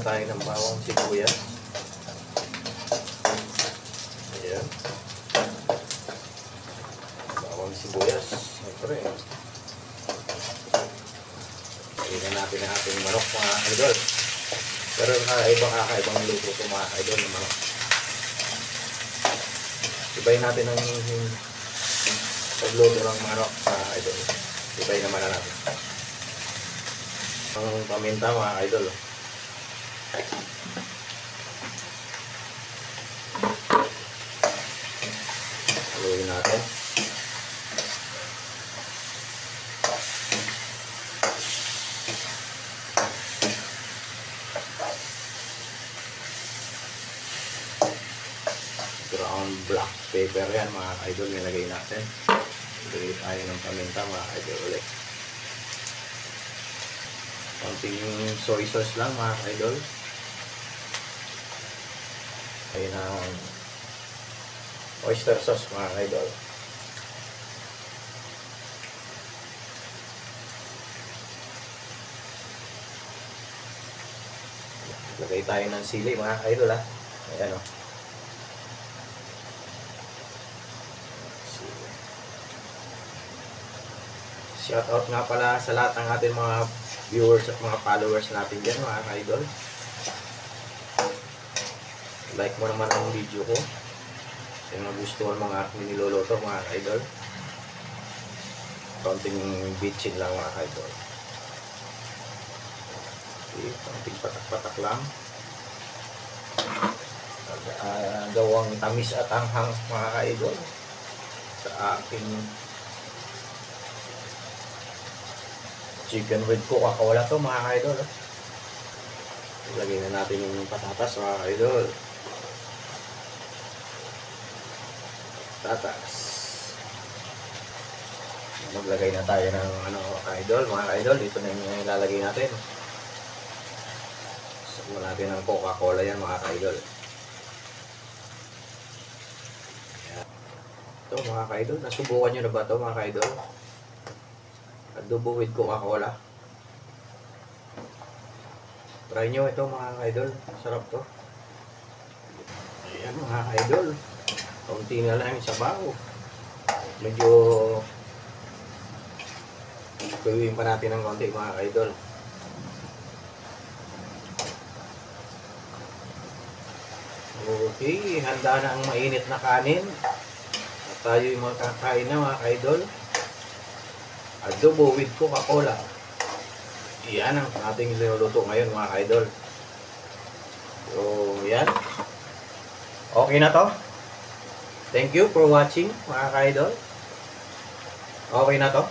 tayo ng bawang sibuyas. Ayan. Bawang sibuyas. Siyempre. Lagyan natin ang ating manok mga idol. Pero kakaibang luto ito mga idol ng manok. Ibayin natin ang pagluto ng manok mga idol. Ibayin naman na natin. Ang paminta mga idol. Haluin natin. Ground black pepper yan mga idol, nilagay natin. Ilagay tayo ng paminta mga idol ulit. Konting soy sauce lang mga idol. Ayun ang oyster sauce mga idol. Lagay tayo ng sili mga idol ha. Ayan o. Shout out nga pala sa lahat ng ating mga viewers at mga followers natin dyan mga idol. Like mo naman ang video ko. Kung nagustuhan mga aking niluluto mga idol. Konting bitchin lang mga idol. Okay, konting patak-patak lang. Gawang tamis at anghang mga idol sa aking chicken with Coca-Cola to mga idol. Ilagay na natin yung patatas mga idol. Patatas. Maglagay na tayo ng mga idol. Dito na yung ilalagay natin. Sabuhan natin ng Coca-Cola yan mga idol. Ito mga idol. Nasubukan nyo na ba ito mga idol? Adobo with Coca-Cola. Try nyo ito mga idol. Sarap to. Ayan mga idol. Kaunti na lang yung sabaw. Medyo gawin pa natin ng konti mga idol. Okay. Handa na ang mainit na kanin. At tayo yung makakain na mga idol. Adobo with Coca-Cola. Yan ang ating sinuluto ngayon mga idol. So, yan. Okay na to. Thank you for watching mga idol. Okay na to.